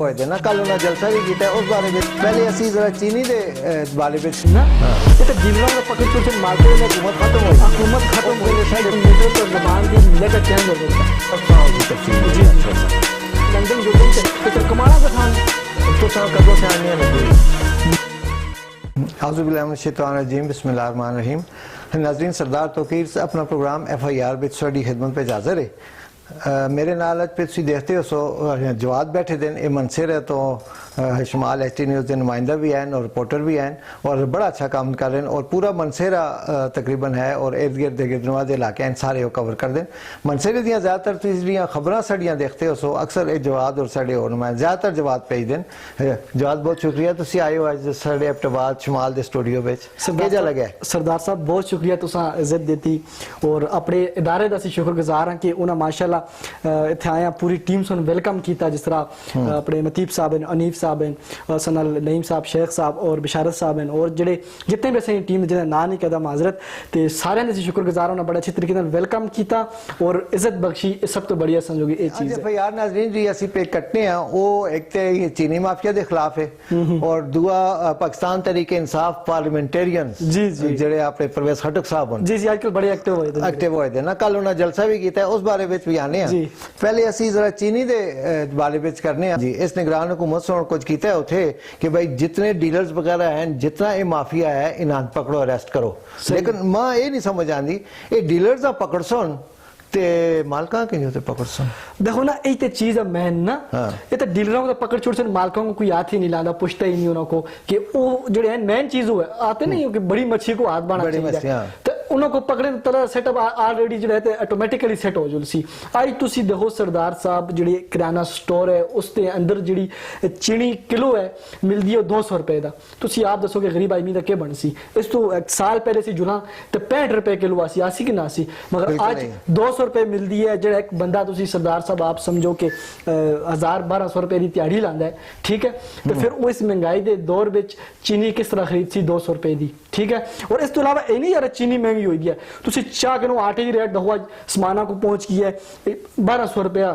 ਹੋਏ ਦੇ ਨਾ ਕੱਲ ਉਹਨਾਂ ਜਲਸਾ ਵੀ ਕੀਤਾ ਉਸ ਬਾਰੇ ਵਿੱਚ ਪਹਿਲੇ ਅਸੀਂ ਜ਼ਰਾ ਚੀਨੀ ਦੇ ਬਾਰੇ ਵਿੱਚ ना ये तो जिलों का पकड़ चोट से मारते हुए हुकूमत खत्म हो गई शायद मीटर तो जबान की लेकर चेंज हो गई जी लंदन जो दिन तो कमाना का था तो साल कदों से आने लगे आज़ुबिल्लाहिमिनश्शैतानिर्रजीम बिस्मिल्लाहिर्रहमानिर्रहीम। नाज़रीन, सरदार तौकीर अपना प्रोग्राम FIR विच साडी खिदमत पे हाज़िर है। मेरे नाल अज पे तुसीं देखते हो सो जवाद बैठे दिन ये मनसिर है तो शमाल HT न्यूज़ के नुमाइंदा भी हैं और रिपोर्टर भी हैं और बड़ा अच्छा काम कर रहे हैं और पूरा मनसेरा तकरीबन है और इर्द गिर्द गिरदनुमा के इलाके हैं सारे वो कवर कर दें। मनसेरे दियाँ ज़्यादातर तीसरियाँ खबरां साड़ियाँ देखते हो सो अक्सर ये जवाद और साढ़े और नुमाइंदे ज़्यादातर जवाद भेज दें। जवाद बहुत शुक्रिया तुसीं आए हो अज साढ़े एबटाबाद शमाल के स्टूडियो में केजा लगे। सरदार साहब बहुत शुक्रिया तुसां इज्जत देती और अपने इदारे का शुक्रगुजार हाँ कि उन्हें माशाअल्लाह इत्थे आया पूरी टीम सुन वेलकम किया जिस तरह अपने मतीब साहब हैं, अनीफ साहब हैं, सनल नईम साहब, शेख साहब और बिशारत साहब हैं और जिहड़े जितने भी असें टीम जिन्हें ना नहीं कहता माजरत तो सारे ने शुक्रगुजार होना बड़ा अच्छी तरीके से वेलकम किया और इज्जत बख्शी सब तो बढ़िया समझोगी ये चीज़ है। यार नाज़रीन जी असी पे कटने हैं वो एक तो चीनी माफिया के खिलाफ है और दूआ पाकिस्तान तरीके इंसाफ पार्लियामेंटेरियन जी जी जेडे अपने परवेज खटक साहब जी जी आजकल बड़े एक्टिव होए थे ना कल उन्हें जलसा भी किया उस बारे में भी आने हैं। पहले असी जरा चीनी दे बारे में करने जी इस निगरान हुकूमत से कुछ किया उथे कि भाई जितने डीलर्स वगैरह हैं जितना ये माफिया है इन्हां पकड़ो अरेस्ट करो लेकिन मां ये नहीं समझ आती ये डीलर्स का पकड़ सुन ते मालका के नहीं पकड़ सुन देखो ना ये तो चीज है मैन ना ये तो डीलरों को पकड़ छोड़ से मालकों को कोई हाथ ही नहीं लाना पूछता ही नहीं उनको कि वो जो है मेन चीज वो है आते नहीं हो कि बड़ी मच्छी को हाथ बाना चाहिए तो उनको पकड़े तरह सेटअप ऑलरेडी जो रहते ऑटोमेटिकली सेट हो जुलसी आई तुसी देखो सरदार साहब जी किराना स्टोर है उसके अंदर जी चीनी किलो है मिलती है 200 रुपए का तुसी आप दसो कि गरीब आदमी का क्या बनसी इस तो एक साल पहले से जुड़ा तो 65 रुपए किलो आसी आसी कि ना आसी मगर आज 200 रुपए मिलती है जो एक बंदा तुसी सरदार साहब आप समझो कि 1000-1200 रुपए की दिहाड़ी लांदा है ठीक है तो फिर वो इस महंगाई के दौर में चीनी किस तरह खरीद सी 200 रुपए की ठीक है और इस तो अलावा ये नहीं यार चीनी महंगी हुई है तुसी चाह किलो आटे की रेट दहुआ समाना को पहुंच गई है 1200 रुपया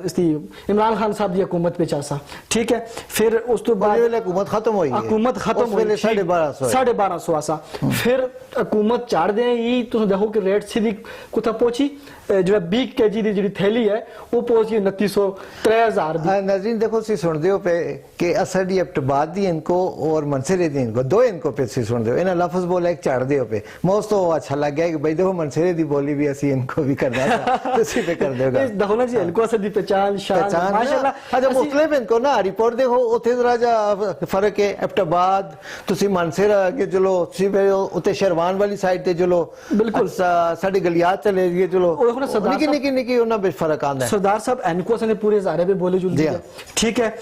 इसकी इमरान खान साहब की हुकूमत पे चासा ठीक है फिर उस तो बाद हुकूमत खत्म हुई हुकूमत खत्म हुई 1250 आसा फिर हुकूमत चाड़ दे ये तुम देखो कि रेट सीधी कुछ पहुंची जो 20 kg की जी थैली है वो पहुंच गई 2900-3000 नाज़रीन देखो सी सुन दो पे कि असडी एबटाबाद दी इनको और मनसेरे दी इनको दो इनको पे सी सुन दो इन्हें लफ्ज बोला एक चाड़ दे पे मोस्ट तो अच्छा लग गया कि भाई देखो मनसेरे दी बोली भी असी इनको भी करना था इसी पे कर देगा देखो ना जी इनको असदी पहचान शान माशाल्लाह अच्छा मुख्तलिफ इनको ना रिपोर्ट देखो उथे जरा जा फर्क है एबटाबाद तुसी मनसेरा के चलो सी उते शेरवान वाली साइड ते चलो बिल्कुल साडी गलियात चले गए चलो निकी उन्हें भी फर्क आता है। सरदार साहब एनको ने पूरे ज़ारे पे बोले जुल दिया ठीक है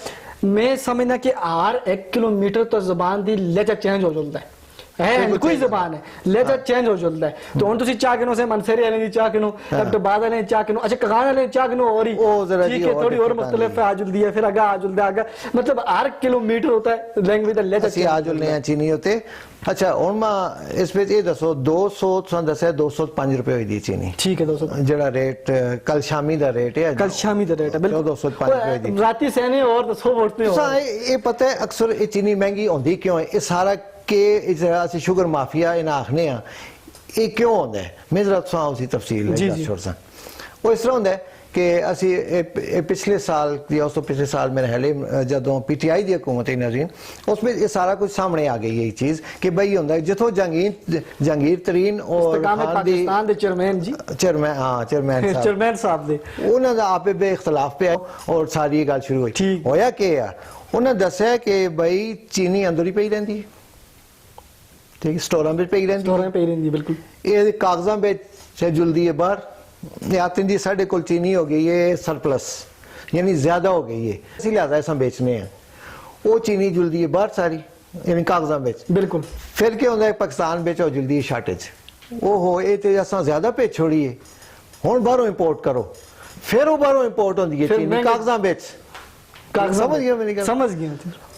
मैं समझना कि हर 1 किलोमीटर तो जबान दी लहजा चेंज हो जाता है कोई जबान है लहजा चेंज हो जाता है तो हम तुसी चाह किनो से मनसेरे वाले दी चाह किनो एबटाबाद वाले चाह किनो अच्छा कगान वाले चाह किनो और ही ठीक है थोड़ी और मुख्तलिफ आ जुल दिया फिर आगे आ जुल दिया आगे मतलब हर किलोमीटर होता है लैंग्वेज दा लहजा आ जुल ने चीनी होते अच्छा और मां इस पे ये दसो 200 दसा 205 रुपए हुई दी चीनी ठीक है 200 जड़ा रेट कल शामी दा रेट है कल शामी दा रेट है बिल्कुल 205 रुपए दी राती सहने और 100 वोटते हो ये पता है अक्सर ये चीनी महंगी होंदी क्यों है ये सारा के इस शुगर माफिया इन आखने ये क्यों होंदा है मैं जरा तुसां उसी तफसील छोड़ सा वो इस तरह होंदा है कि असी पिछले साल या उस तो पिछले साल मेरे ख्याल जदों PTI की हुकूमत है नाज़रीन उसमें ये सारा कुछ सामने आ गई है चीज़ कि भाई होंदा जिथों जहांगीर तरीन और पाकिस्तान दे चेयरमैन जी चेयरमैन साहब दे उन्हां दा आपे बे इख्तलाफ पे और सारी ये गल शुरू हुई होया कि उन्हें दस्या कि भाई चीनी अंदर ही पई रहिंदी है ठीक स्टोरां में पई रहिंदी बिल्कुल ये कागजां में जुलदी है बाहर यातिन जी साढ़े को चीनी हो गई है सरप्लस यानी ज्यादा हो गई है इसी लिहाजा ऐसा बेचने हैं वो चीनी जुलदी है बाहर सारी यानी कागजां में बिल्कुल फिर क्या होंदा है पाकिस्तान में जुलदी है शार्टेज ओहो ये तो असां ज्यादा भेज छोड़ी है हुण बाहरों इंपोर्ट करो फिर वो बाहरों इंपोर्ट होंदी है चीनी कागजां में ਸਮਝ ਗਿਆ ਮੇਰੀ ਗੱਲ? ਸਮਝ ਗਿਆ।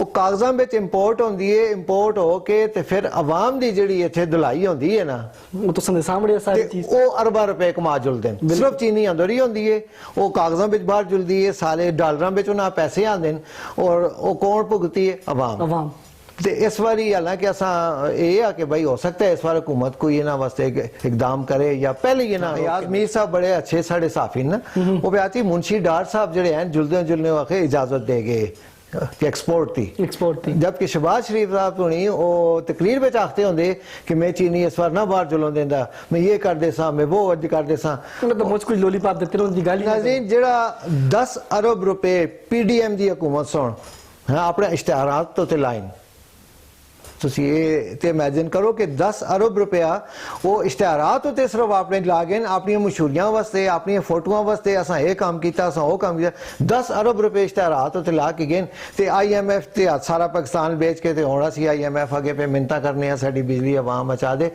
ਉਹ ਕਾਗਜ਼ਾਂ ਵਿੱਚ ਇੰਪੋਰਟ ਹੁੰਦੀ ਹੈ, ਇੰਪੋਰਟ ਹੋ ਕੇ ਤੇ ਫਿਰ ਆਵਾਮ ਦੀ ਜਿਹੜੀ ਇੱਥੇ ਦੁਲਾਈ ਹੁੰਦੀ ਹੈ ਨਾ, ਉਹ ਤਾਂ ਸੰਦੇ ਸਾਹਮਣੇ ਸਾਰੀ ਤੇ ਚੀਜ਼ ਉਹ ਅਰਬਾਂ ਰੁਪਏ ਕਮਾ ਜੁਲਦੇ ਨੇ। ਸਿਰਫ ਚੀਨੀ ਅੰਦਰ ਹੀ ਹੁੰਦੀ ਹੈ, ਉਹ ਕਾਗਜ਼ਾਂ ਵਿੱਚ ਬਾਹਰ ਜੁਲਦੀ ਹੈ, ਸਾਰੇ ਡਾਲਰਾਂ ਵਿੱਚ ਉਹਨਾਂ ਪੈਸੇ ਆਉਂਦੇ ਨੇ, ਔਰ ਉਹ ਕੌਣ ਭੁਗਤੀ ਹੈ? ਆਵਾਮ। ਤੇ ਇਸ ਵਾਰੀ ਹਾਲਾਂਕਿ ਅਸਾਂ ਇਹ ਆ ਕਿ ਭਾਈ ਹੋ ਸਕਦਾ ਹੈ ਇਸ ਵਾਰ हुकूमत कोई ਇਹਨਾਂ ਵਾਸਤੇ ਇਕਦਾਮ करे या पहले ही ना याद मीर साहब बड़े अच्छे साढ़े साफी ना, वो भी मुंशी डार साहब जड़े हैं जुलदे वाकई इजाजत दे गए कि एक्सपोर्ट थी। जबकि शहबाज शरीफ साहब होनी वो तकरीर में आखते होंगे कि मैं चीनी इस बार ना बाहर जुलन देंदा, मैं ये कर दे सा, मैं वो अज कर दे सा। तो मुझ कुछ लोलीपॉप देते रहो दी गाली। नाज़रीन जेड़ा 10 अरब रुपए PDM दी हुकूमत सुन हां अपने इश्तिहारात तो ते लाइन ਤੁਸੀਂ ਇਹ ਤੇ ਇਮੇਜਿਨ ਕਰੋ ਕਿ 10 ਅਰਬ ਰੁਪਇਆ ਉਹ ਇਸ਼ਤਿਹਾਰਾਤ ਉਤੇ ਸਿਰਫ ਆਪਣੇ ਲਾ ਗਏ ਆਪਣੀਆਂ ਮਸ਼ਹੂਰੀਆਂ ਵਾਸਤੇ, ਆਪਣੀਆਂ ਫੋਟੋਆਂ ਵਾਸਤੇ, ਅਸਾਂ ਇਹ ਕੰਮ ਕੀਤਾ, ਅਸਾਂ ਉਹ ਕੰਮ ਕੀਤਾ। 10 ਅਰਬ ਰੁਪਏ ਇਸ਼ਤਿਹਾਰਾਤ ਉਤੇ ਲਾ ਕੇ ਗਏ ਤੇ IMF ਤੇ ਸਾਰਾ ਪਾਕਿਸਤਾਨ ਵੇਚ ਕੇ ਤੇ ਹੋਣਾ ਸੀ IMF ਅੱਗੇ ਪੇ ਮਿੰਨਤਾਂ ਕਰਨੇ ਆ ਸਾਡੀ ਬਿਜਲੀ ਆਵਾਮ ਮਚਾ ਦੇ।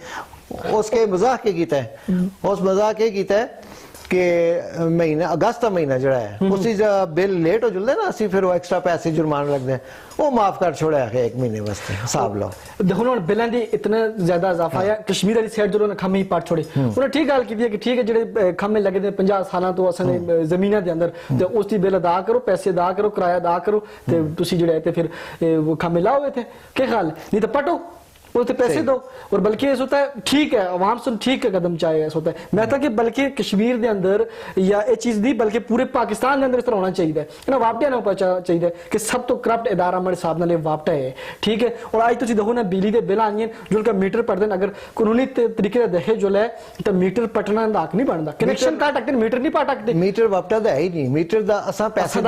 उसके मजाक के कीता है, उस मजाक के कीता है कि महीना अगस्त का महीना जड़ा है उसी बिल लेट हो जुलते ना असि फिर वो एक्स्ट्रा पैसे जुर्माना लगते हैं वो माफ कर छोड़ा है 1 महीने वास्ते हिसाब लो। देखो ना बिलों दी इतना ज्यादा इजाफा है। कश्मीर वाली साइड जो उन्होंने खम्मे ही पाट छोड़े, उन्होंने ठीक गल की कि ठीक है जेडे खम्मे लगे थे 50 साल तो असने जमीना दे अंदर ते उसकी बिल अदा करो, पैसे अदा करो, किराया अदा करो ते तुसी जेडे ते फिर वो खम्मे लाओ थे के ख्याल नहीं तो पटो वो तो पैसे दो। और बल्कि ऐसा होता है ठीक है अवाम सुन ठीक है कदम चाहे ऐसा होता है। मैं था कि बल्कि कश्मीर के अंदर या ये चीज नहीं बल्कि पूरे पाकिस्तान के अंदर इस तरह होना चाहिए ना वापटा ना होना चाहिए कि सब तो करप्ट इदारा हमारे हिसाब नाल वापटा है ठीक है। और आज तुम देखो ना बिजली के बिल आने जो मीटर पटते अगर कानूनी तरीके देखे जो है तो मीटर पटना का हक नहीं बनता, कनेक्शन काट सकते मीटर नहीं पाट सकते। मीटर वापटा तो है ही नहीं, मीटर का असा पैसे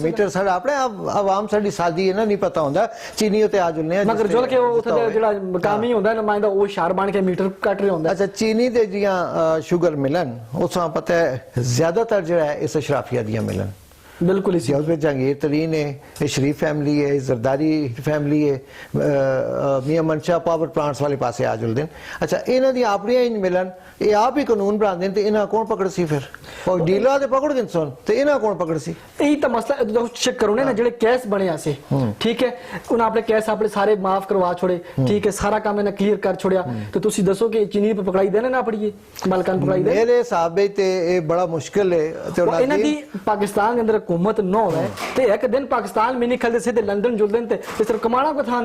मीटर साढ़ा अपने आवाम साड़ी सादी है ना नहीं पता होता चीनी उत्ते आ जुलने मगर जुल के जो मकामी होता है नुमाइंदा वो शहर बन के मीटर कट रहे होंगे। अच्छा चीनी दे जियां शुगर मिलन उस पता है ज्यादातर जो है इस अशराफिया दियां मिलन बिल्कुल इसी उसमें जहांगीर तरीन है, शरीफ फैमिली है, जरदारी फैमिली है, मियां मनशा पावर प्लांट्स वाले पासे आ जुलते हैं। अच्छा इन्हां दी अपनियां ही मिलन ये आप ही कानून बनाते ते इन्हां कौन पकड़ सी फिर और डीलर ते पकड़ दिन सुन ते इन्हां कौन पकड़ सी। यही तो मसला चेक करो ना जेडे कैस बने आसे ठीक है उन्हें अपने कैस अपने सारे माफ करवा छोड़े ठीक है सारा काम इन्हें क्लियर कर छोड़िया तो तुसी दसो कि चीनी पे पकड़ाई देने ना पड़िए मालकान पकड़ाई दे मेरे हिसाब से ते ये बड़ा मुश्किल है ते इन्हां दी पाकिस्तान के अंदर हुकूमत न हो ते एक दिन पाकिस्तान में निकलते सीधे लंदन जुलते थे इस तरह कमाना को था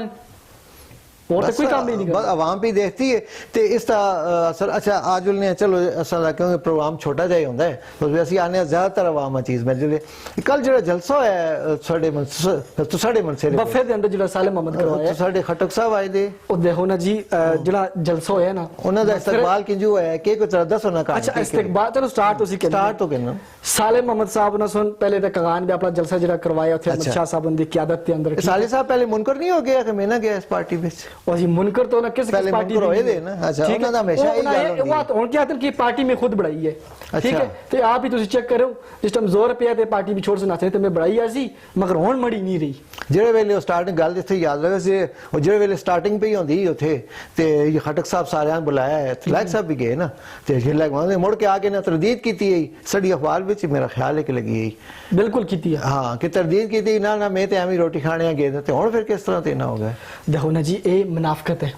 और तो कोई काम भी नहीं करता आवाम भी देखती है ते इसका असर। अच्छा आज ने चलो असल क्योंकि प्रोग्राम छोटा जाए होता है तो असं आने ज्यादातर आवाम चीज में जो कल जो जलसा है साढ़े मनसे बफे के अंदर जो साले मोहम्मद करवाया साढ़े खटक साहब आए थे ओ देखो ना जी जो जलसा होया ना उन्हां दा इस्तकबाल किंजू है के कुछ दस होना का। अच्छा इस्तकबाल चलो स्टार्ट उसी के स्टार्ट तो कहना साले मोहम्मद साहब ने सुन पहले तो कगान में अपना जलसा जरा करवाया थे अहमद शाह साहब की क़यादत के अंदर। साले साहब पहले मुनकर नहीं हो गया कि मैं ना गया इस पार्टी में और जी मुनकर तो ना किस पार्टी में होए थे ना। अच्छा उन्हां दा हमेशा ही गल होंदी वो उनके आते की पार्टी में खुद बढ़ाई है ठीक है तो आप ही तुसी चेक करो जिस टाइम जोर पिया ते पार्टी भी छोड़ सुनाते ते मैं बढ़ाई आसी मगर हुन मड़ी नहीं रही जेड़े वेले स्टार्टिंग गल इत्थे याद रहे से और जेड़े वेले स्टार्टिंग पे ही होंदी उथे ते ये खटक साहब सारे बुलाया है लायक साहब भी गए ना ते लायक माने मुड़ के आके ना तरदीद कीती है सड़ी अखबार विच मेरा ख्याल है कि लगी है बिल्कुल कीती है हां कि तरदीद कीती ना ना मैं ते एवी रोटी खाने गए ते हुन फिर किस तरह ते ना हो गया। देखो ना जी ये मुनाफिकत है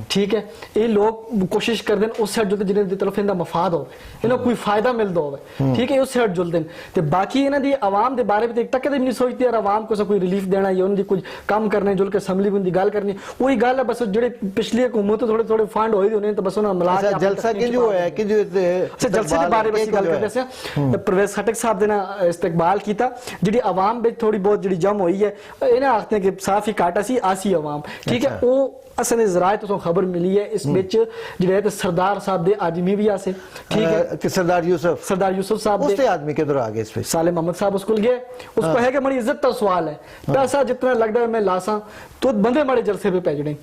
ठीक है ये लोग कोशिश करते हैं उस साइड जुलते जिन्हें तरफ इनका मफाद हो इन्हें कोई फायदा मिलता हो ठीक है उस साइड जुलते हैं बाकी इन्हों की आवाम के बारे में एक टक्के भी नहीं सोचते यार आवाम को कोई रिलीफ देना या उन्होंने कुछ काम करने जुल के असैम्बली में गल करनी वही गल है बस जो पिछली हुकूमत थोड़े थोड़े फंड होए तो बस उन्होंने मिला जलसा जलसे के बारे में गल करते परवेज खटक साहब ने इस्तकबाल किया जी आवाम में थोड़ी बहुत जी जम हुई है इन्हें आखते हैं कि साफ ही काटा सी आसी आवाम ठीक है वो असल जराए तो खबर मिली है इस बिच जिहड़े ते सरदार साहब दे आदमी भी आसे ठीक है कि सरदार यूसुफ साहब उसके आदमी किधर आ गए इस पे साले मोहम्मद साहब उसको गए उसको है कि बड़ी इज्जत का सवाल है पैसा जितना लगता है मैं लासा तो बंदे बड़े जलसे पे पैजड़े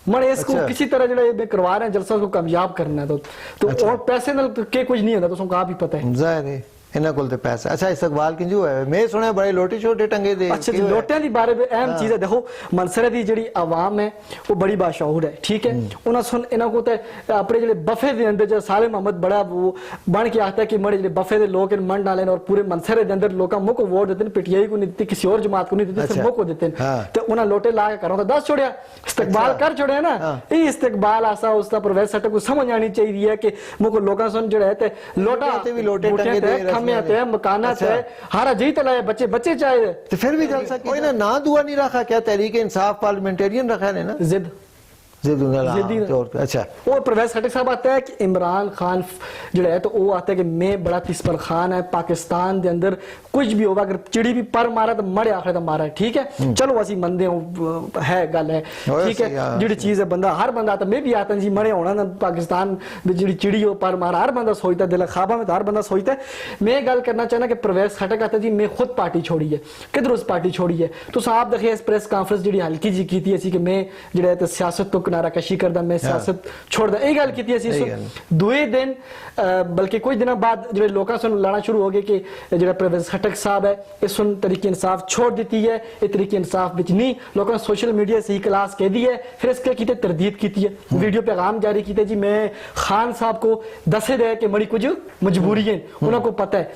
मरे इसको किसी तरह जो मैं करवा रहे हैं जलसा को कामयाब करना है तो और पैसे नाल के कुछ नहीं होता तो आप ही पता है जाहिर है इन्हां कोल ते पैसा। अच्छा इस्तकबाल किंजू है? मैं सुना बड़े लोटे छोटे टंगे दे। अच्छा जी, लोटियां दी बारे में अहम चीज है। देखो मनसरे दी जेड़ी आवाम है वो बड़ी बाशऊर है, ठीक है। उन्हां सुन इन्हां को ते अपने जेड़े बफे दे अंदर जो साले मोहम्मद बड़ा वो बन के आता है कि मड़े जेड़े बफे दे लोग मन डाले और पूरे मनसरे दे अंदर लोग मुख वोट देते हैं, पीटीआई को नहीं देते, किसी और जमात को नहीं देते, सिर्फ मुख को देते हैं। तो उन्हां लोटे ला के करो तो 10 छोड़िया, इस्तकबाल कर छोड़िया ना। ये इस्तकबाल आसा उसका परवेज सटक को समझ आनी चाहिए है कि मुख लोकां सुन जेड़ा है ते लोटा भी लोटे टंगे दे खम्या ते मकाना ते हारा जी तलाए बच्चे बच्चे चाहे तो फिर भी जलसा कोई ना दुआ नहीं रखा क्या? तहरीक इंसाफ पार्लियामेंटेरियन रखा है ना, जिद। अच्छा। और परवेज खटक साहब आता है कि इमरान खान जो है तो वो आता है कि मैं बड़ा तिस्पर खान है, पाकिस्तान के अंदर कुछ भी होगा, अगर चिड़ी भी पर मारा तो मरे आखिर तो मारा है, ठीक है। चलो असी मंदे है गल है, ठीक है। जी चीज है बंदा हर बंदा आता, मैं भी आता जी मरे होना ना पाकिस्तान जी चिड़ी हो पर मारा, हर बंदा सोचता दिल खाबा में तो हर बंदा सोचता है। मैं गल करना चाहना कि परवेज खटक आता जी मैं खुद पार्टी छोड़ी है, किधर उस पार्टी छोड़ी है। तो आप देखिए इस प्रेस कॉन्फ्रेंस जी हल्की जी की थी कि मैं जो सियासत तो नाराकशी करदा, मैं सियासत छोड़ दा, यह गल की थी। दुए दिन बल्कि कुछ दिनों बाद जो लोग सुन लड़ना शुरू हो गए कि जो परवेज खटक साहब है इस सुन तरीके इंसाफ छोड़ दी है, ये तरीके इंसाफ बिच नहीं, लोगों ने सोशल मीडिया से ही क्लास कह दी है। फिर इसके की तरदीद की है, वीडियो पैगाम जारी किए जी मैं खान साहब को दसे दे कि बड़ी कुछ मजबूरी है, उन्होंने पता है।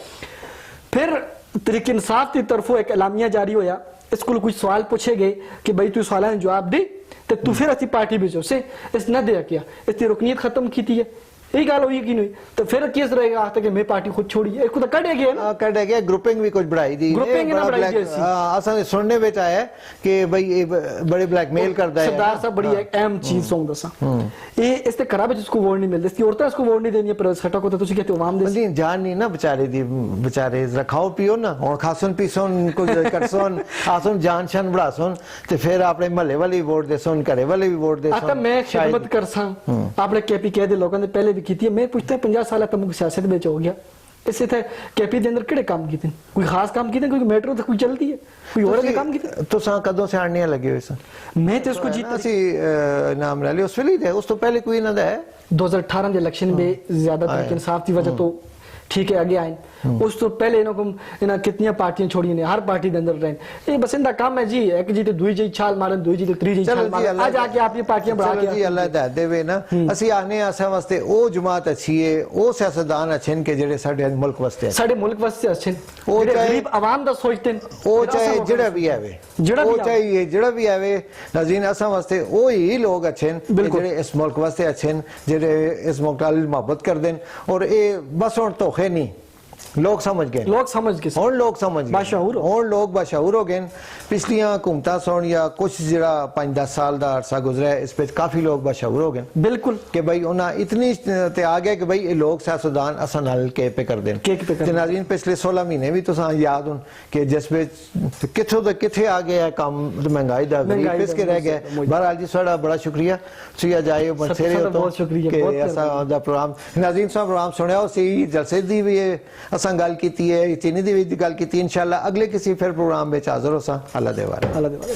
फिर तरीके इंसाफ की तरफों एक एलामिया जारी होया, इसको कुछ सवाल पूछे गए कि भाई तू सवाल जवाब दे तो तू फिर असी पार्टी भेजो से इस न दे किया, इसकी रुकनीत खत्म की थी है, यही गल हुई कि नहीं। तो फिर केस रहेगा आता कि मैं पार्टी खुद छोड़ी है, इसको तो कटे गया ना, कटे गया। ग्रुपिंग भी कुछ बढ़ाई दी, ग्रुपिंग ना बढ़ाई दी। असल सुनने में आया कि भाई ये बड़े ब्लैकमेल करता है। सरदार साहब बड़ी एक अहम चीज सोंग दसा, ये इसते करा में जिसको वोट नहीं मिलता, इसकी औरतें इसको वोट नहीं देनी है, परवेज खटक को तो तुसी कहते हो आवाम दे नहीं जान नहीं ना बेचारे दी, बेचारे रखाओ पियो ना और खासन पीसन कुछ करसन आसन जान शन बढ़ासन ते फिर अपने महल्ले वाले भी वोट देसन, घरे वाले भी वोट देसन। आता मैं खिदमत करसा आपने केपी कह दे लोगों ने पहले भी की थी। मैं पूछता 50 साल तक मुझे सियासत में हो गया, इससे थे केपी के अंदर किहड़े काम कीते, कोई खास काम कीते, कोई मेट्रो तो कोई चलती है, कोई और के काम कीते। तो सा कदों से आड़ने लगे हुए सन, मैं तो इसको जीता सी नाम ले लिया उस वेले दे, उस तो पहले कोई ना है 2018 के इलेक्शन में ज्यादा तरीके इंसाफ की वजह तो ठीक है आगे आए, उस तो पहले इन्होंने कितनी पार्टियां छोड़ी ने, हर पार्टी के अंदर रहे, ये बस इनका काम है जी, एक जी तो दुई जी छाल मारन, दुई जी तो त्री जी छाल मारन, आज आके आप ये पार्टियां बढ़ा के जी अल्लाह हिदायत देवे ना। असि आने आसा वास्ते ओ जमात अच्छी है, ओ सियासतदान अच्छे के जेड़े साडे मुल्क वास्ते, साडे मुल्क वास्ते अच्छे, ओ गरीब आवाम दा सोचते हैं, ओ चाहे जेड़ा भी आवे, ओ चाहे जेड़ा भी आवे नाज़रीन असा वास्ते ओ ही लोग अच्छे जेड़े इस मुल्क वास्ते अच्छे, जेड़े इस मुल्क नाल मोहब्बत करदे और ए बस हुण धोखे नहीं, लोग समझ गए, लोग समझ गए और लोग समझ गए, बाशऊर और लोग बाशऊर हो गए। पिछलियां हुकूमतां सुन या कुछ जरा 5-10 साल का अरसा गुजरा है, इस पे काफी लोग बाशऊर हो गए बिल्कुल कि भाई उन्हें इतनी ते आ गया कि भाई ये लोग सियासतदान असन हल के पे कर देन। नाज़रीन पिछले 16 महीने भी तुसा याद हो कि जिस पे किथों तो किथे आ गया है काम, महंगाई दा गरीब पिस के रह गया। बहरहाल जी साडा बड़ा शुक्रिया, तुसी आज आए मनसेरे हो तो कि ऐसा दा प्रोग्राम नाज़रीन साहब प्रोग्राम सुनया सी, जलसे दी भी असां गल कीती है, चीनी दी भी गल कीती। इंशाअल्लाह अगले किसी फिर प्रोग्राम में हाजिर होसा। अल्लाह दे वाले।